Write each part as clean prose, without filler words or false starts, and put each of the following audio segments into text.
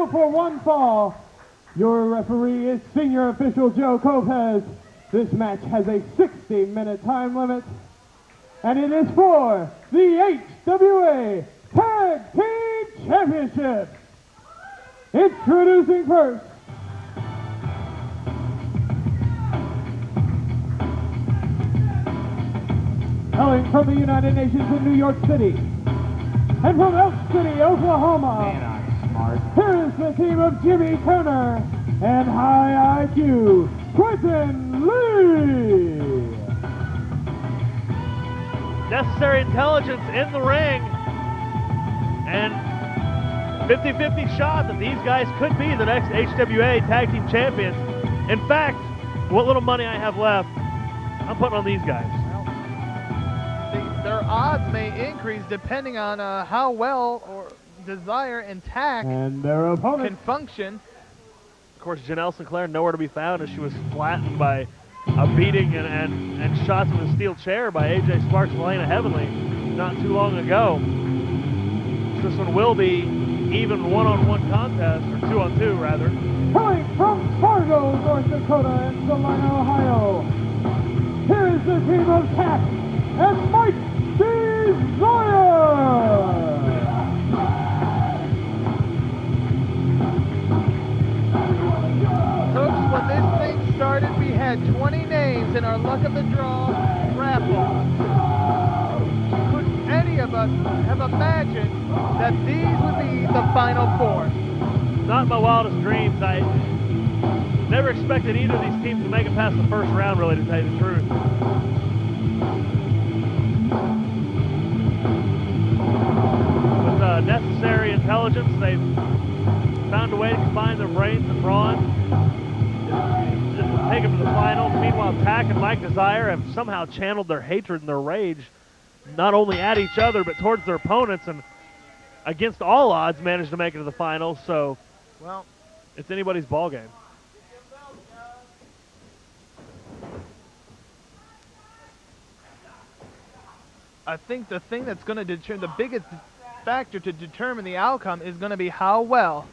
scheduled for one fall. Your referee is senior official Joe Copez. This match has a 60-minute time limit, and it is for the HWA Tag Team Championship. Introducing first, hailing from the United Nations in New York City, and from Elk City, Oklahoma, here is the team of Jimmy Turner and High IQ, Quinten Lee. Necessary intelligence in the ring, and 50-50 shot that these guys could be the next HWA Tag Team Champions. In fact, what little money I have left, I'm putting on these guys. Their odds may increase depending on how well or Desire and Tack and their opponent can function. Of course, Janelle Sinclair nowhere to be found as she was flattened by a beating and shots with a steel chair by AJ Sparks and Elena Heavenly not too long ago. So this one will be even one-on-one contest, or two-on-two rather. Coming from Fargo, North Dakota and Salina, Ohio, here is the team of Tack and Mike Desire. Folks, when this thing started, we had 20 names in our luck of the draw raffle. Could any of us have imagined that these would be the final four? Not in my wildest dreams. I never expected either of these teams to make it past the first round, really, to tell you the truth. With necessary intelligence, they've found a way to combine their brains and brawn to take them to the finals. Meanwhile, Tack and Mike Desire have somehow channeled their hatred and their rage not only at each other but towards their opponents, and against all odds managed to make it to the finals. So, well, it's anybody's ball game. I think the thing that's going to determine, the biggest factor to determine the outcome is going to be how well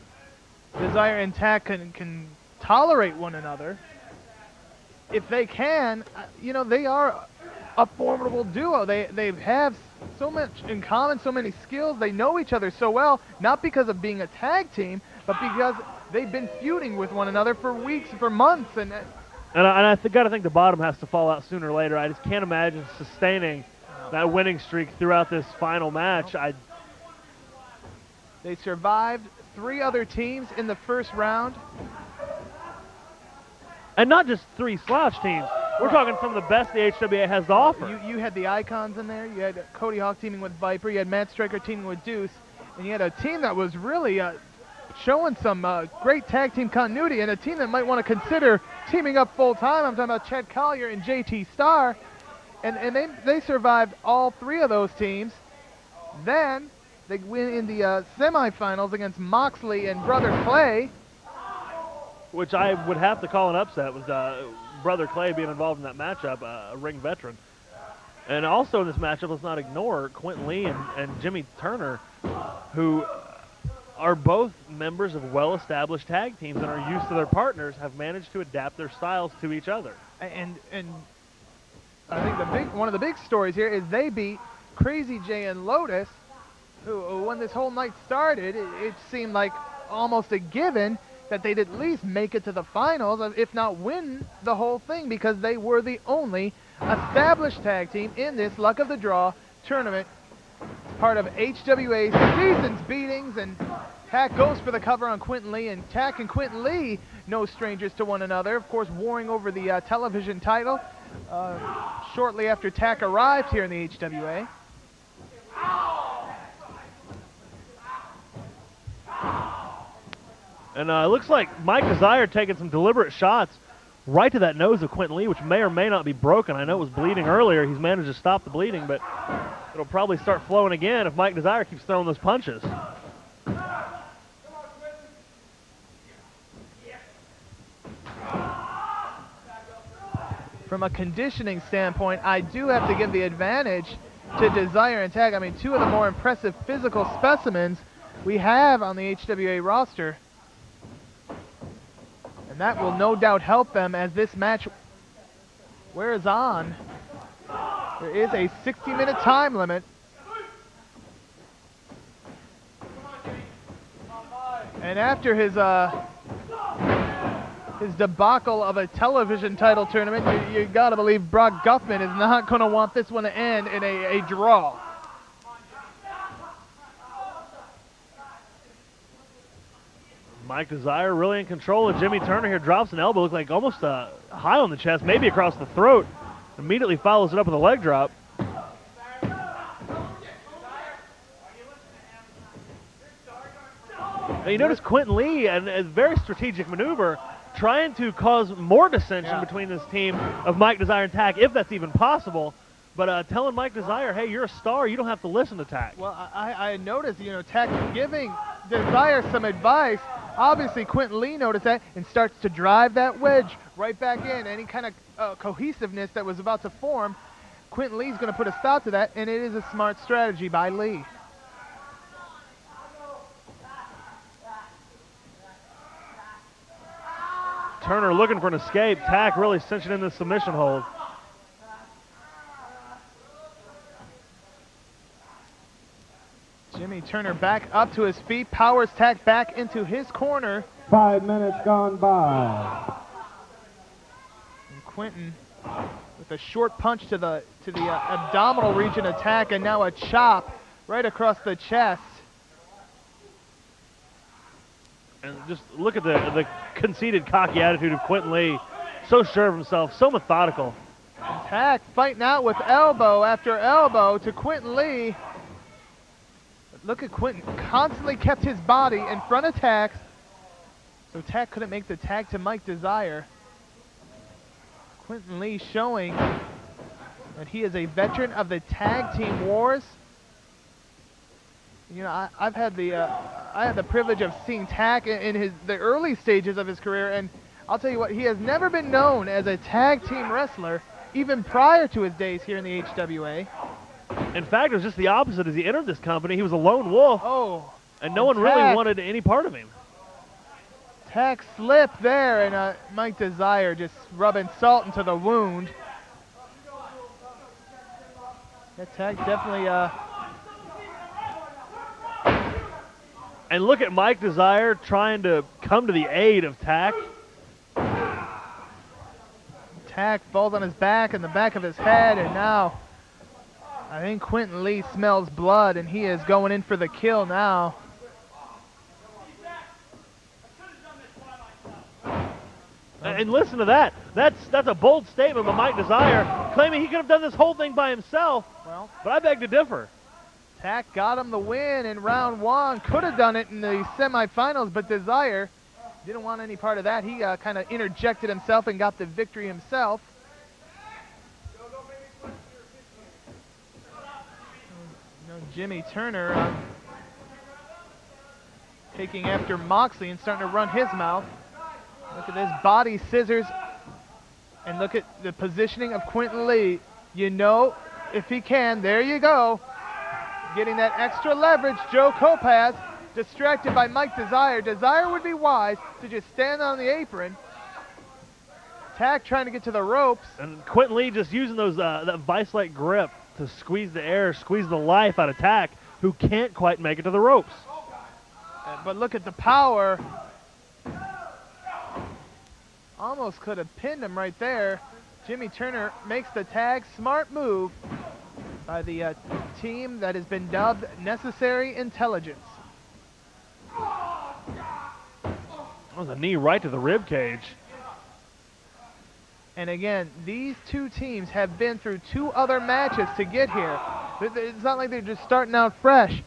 Desire and Tack can tolerate one another. If they can, you know, they are a formidable duo. They have so much in common, so many skills. They know each other so well, not because of being a tag team, but because they've been feuding with one another for weeks, for months. And I got to think the bottom has to fall out sooner or later. I just can't imagine sustaining that winning streak throughout this final match. They survived 3 other teams in the first round. And not just 3 slouch teams. We're talking some of the best the HWA has to offer. You had the Icons in there. You had Cody Hawk teaming with Viper. You had Matt Stryker teaming with Deuce. And you had a team that was really showing some great tag team continuity, and a team that might want to consider teaming up full time. I'm talking about Chet Collier and JT Starr. And they survived all 3 of those teams. Then they win in the semifinals against Moxley and Brother Clay. Which I would have to call an upset with Brother Clay being involved in that matchup, a ring veteran. And also in this matchup, let's not ignore Quinten Lee and Jimmy Turner, who are both members of well-established tag teams and are used to their partners, have managed to adapt their styles to each other. And I think one of the big stories here is they beat Crazy J and Lotus, who when this whole night started, it seemed like almost a given that they'd at least make it to the finals, if not win the whole thing, because they were the only established tag team in this Luck of the Draw tournament. Part of HWA's season's beatings, and Tack goes for the cover on Quinten Lee, and Tack and Quinten Lee, no strangers to one another, of course warring over the television title shortly after Tack arrived here in the HWA. And it looks like Mike Desire taking some deliberate shots right to that nose of Quinten Lee, which may or may not be broken. I know it was bleeding earlier. He's managed to stop the bleeding, but it'll probably start flowing again if Mike Desire keeps throwing those punches. From a conditioning standpoint, I do have to give the advantage to Desire and Tack. I mean, 2 of the more impressive physical specimens we have on the HWA roster. And that will no doubt help them as this match wears on. There is a 60-minute time limit. And after his debacle of a television title tournament, you gotta believe Brock Guffman is not gonna want this one to end in a draw. Mike Desire really in control, and Jimmy Turner here drops an elbow, look like almost high on the chest, maybe across the throat. Immediately follows it up with a leg drop. Now you notice Quinten Lee, and a very strategic maneuver, trying to cause more dissension between this team of Mike Desire and Tack, if that's even possible. But telling Mike Desire, hey, you're a star, you don't have to listen to Tack. Well, I noticed, you know, Tack giving Desire some advice. Obviously, Quinten Lee noticed that and starts to drive that wedge right back in. Any kind of cohesiveness that was about to form, Quinten Lee's going to put a stop to that, and it is a smart strategy by Lee. Turner looking for an escape. Tack really cinching in the submission hold. Jimmy Turner back up to his feet, powers Tack back into his corner. 5 minutes gone by. And Quinten with a short punch to the abdominal region attack, and now a chop right across the chest. And just look at the conceited, cocky attitude of Quinten Lee. So sure of himself, so methodical. And Tack fighting out with elbow after elbow to Quinten Lee. But look at Quinten, constantly kept his body in front of Tack, so Tack couldn't make the tag to Mike Desire. Quinten Lee showing that he is a veteran of the tag team wars. You know, I had the privilege of seeing Tack in the early stages of his career, and I'll tell you what, he has never been known as a tag team wrestler, even prior to his days here in the HWA. In fact, it was just the opposite. As he entered this company, he was a lone wolf, and no one really wanted any part of him. Tack slipped there, and Mike Desire just rubbing salt into the wound. That Tack definitely... And look at Mike Desire trying to come to the aid of Tack. Tack falls on his back and the back of his head, and now I think Quinten Lee smells blood, and he is going in for the kill now. And listen to that. That's a bold statement by Mike Desire, claiming he could have done this whole thing by himself. Well, but I beg to differ. Tack got him the win in round one. Could have done it in the semifinals, but Desire didn't want any part of that. He kind of interjected himself and got the victory himself. Jimmy Turner taking after Moxley and starting to run his mouth. Look at this, body scissors. And look at the positioning of Quinten Lee. You know, if he can, there you go. Getting that extra leverage, Joe Kopaz, distracted by Mike Desire. Desire would be wise to just stand on the apron. Tack trying to get to the ropes. And Quinten Lee just using those that vice-like grip to squeeze the air, squeeze the life out of Tack, who can't quite make it to the ropes. But look at the power. Almost could have pinned him right there. Jimmy Turner makes the tag. Smart move by the team that has been dubbed Necessary Intelligence. That was a knee right to the rib cage. And again, these two teams have been through two other matches to get here. It's not like they're just starting out fresh.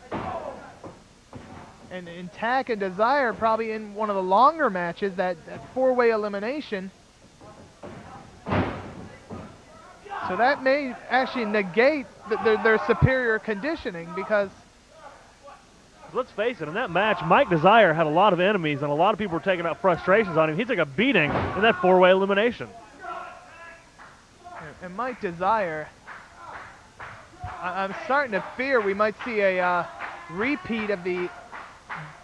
And Tack and Desire probably in one of the longer matches, that four-way elimination. So that may actually negate their superior conditioning, because... Let's face it, in that match, Mike Desire had a lot of enemies, and a lot of people were taking out frustrations on him. He took a beating in that four-way elimination. And Mike Desire, I'm starting to fear we might see a repeat of the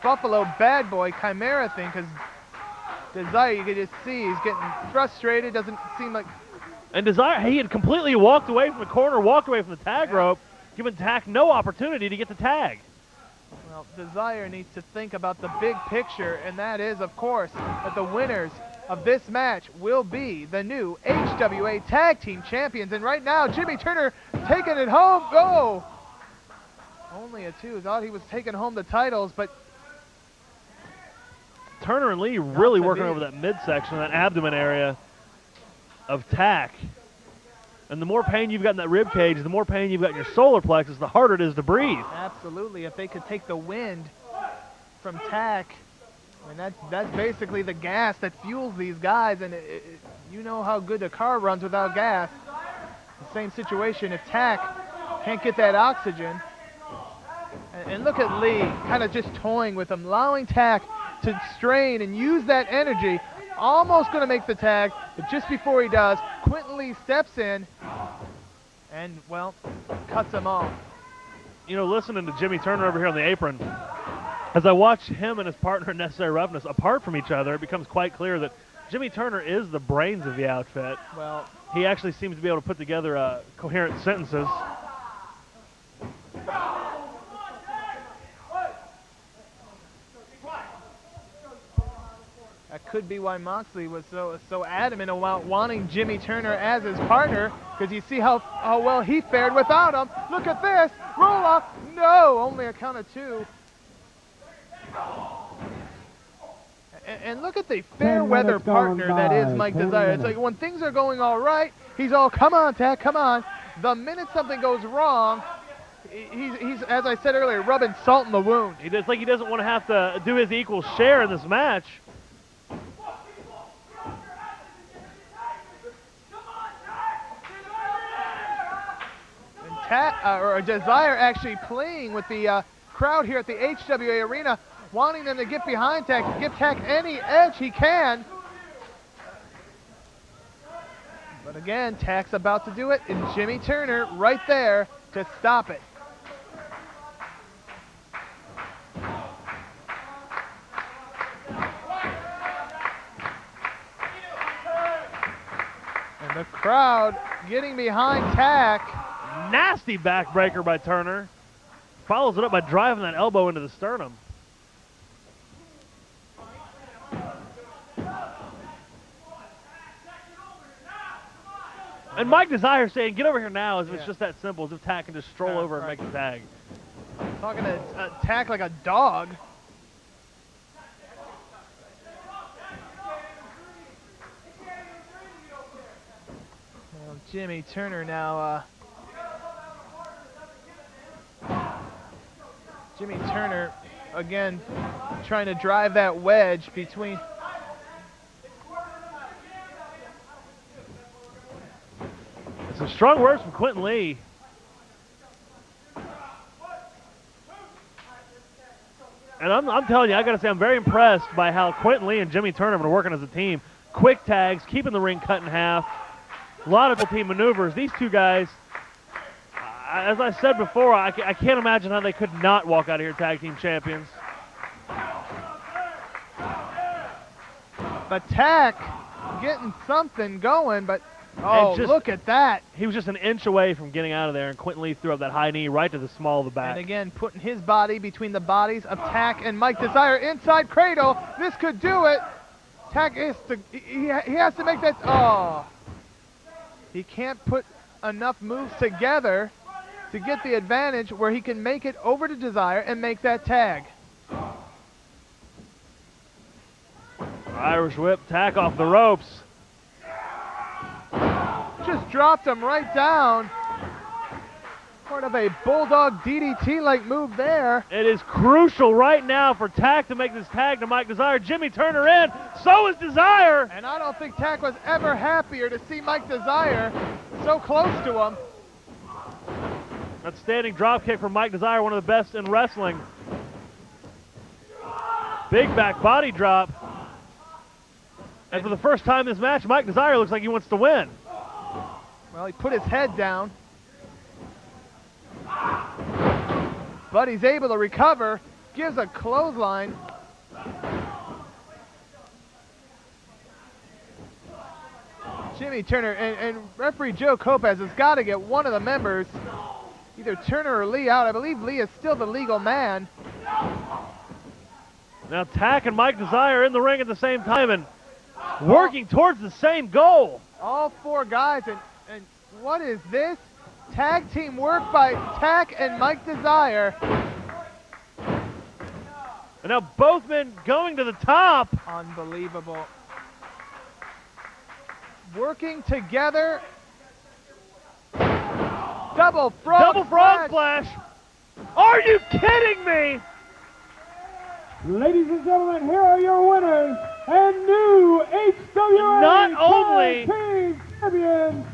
Buffalo Bad Boy Chimera thing, because Desire, you can just see he's getting frustrated. Doesn't seem like. And Desire, he had completely walked away from the corner, walked away from the tag rope, giving Tack no opportunity to get the tag. Well, Desire needs to think about the big picture, and that is, of course, that the winners of this match will be the new HWA Tag Team Champions. And right now, Jimmy Turner taking it home. Go! Only a 2. Thought he was taking home the titles, but Turner and Lee really working over that midsection, that abdomen area of Tack. And the more pain you've got in that rib cage, the more pain you've got in your solar plexus, the harder it is to breathe. Absolutely. If they could take the wind from Tack, I mean, that's basically the gas that fuels these guys, and you know how good a car runs without gas. The same situation if Tack can't get that oxygen. And look at Lee kind of just toying with him, allowing Tack to strain and use that energy. Almost going to make the tag, but just before he does, Quinten Lee steps in and, well, cuts him off. You know, listening to Jimmy Turner over here on the apron, as I watch him and his partner in Necessary Roughness apart from each other, it becomes quite clear that Jimmy Turner is the brains of the outfit. Well, he actually seems to be able to put together coherent sentences. That could be why Moxley was so adamant about wanting Jimmy Turner as his partner, because you see how well he fared without him. Look at this, roll off, no, only a count of 2. And look at the fair weather partner that is Mike Desire. It's like when things are going all right, he's all, come on, Tack, come on. The minute something goes wrong, he's as I said earlier, rubbing salt in the wound. It's like he doesn't want to have to do his equal share in this match. Or Desire actually playing with the crowd here at the HWA Arena, wanting them to get behind Tack, to give Tack any edge he can. But again, Tack's about to do it, and Jimmy Turner right there to stop it. And the crowd getting behind Tack. Nasty backbreaker by Turner. Follows it up by driving that elbow into the sternum. And Mike Desire saying, get over here now, as if it's just that simple, as if Tack can just stroll over and make the tag. Talking to Tack like a dog. Well, Jimmy Turner now, Jimmy Turner, again, trying to drive that wedge between. Some strong words from Quinten Lee. And I'm telling you, I got to say, I'm very impressed by how Quinten Lee and Jimmy Turner have been working as a team. Quick tags, keeping the ring cut in half. A lot of team maneuvers. These two guys, as I said before, I can't imagine how they could not walk out of here tag team champions. But Tack getting something going, but oh, look at that. He was just an inch away from getting out of there, and Quinten Lee threw up that high knee right to the small of the back. And again, putting his body between the bodies of Tack and Mike Desire. Inside cradle. This could do it. Tack is he has to make that. Oh. He can't put enough moves together to get the advantage where he can make it over to Desire and make that tag. Irish whip, Tack off the ropes. Just dropped him right down. Part of a bulldog DDT-like move there. It is crucial right now for Tack to make this tag to Mike Desire. Jimmy Turner in, so is Desire. And I don't think Tack was ever happier to see Mike Desire so close to him. Outstanding drop kick from Mike Desire, one of the best in wrestling. Big back body drop. And for the first time in this match, Mike Desire looks like he wants to win. Well, he put his head down. But he's able to recover, gives a clothesline. Jimmy Turner and referee Joe Lopez has got to get one of the members, either Turner or Lee, out. I believe Lee is still the legal man. Now Tack and Mike Desire in the ring at the same time and working towards the same goal. All four guys, and what is this? Tag team work by Tack and Mike Desire. And now both men going to the top. Unbelievable. Working together. Double frog splash. Are you kidding me? Ladies and gentlemen, here are your winners and new HWA Not only Tag Team Champions,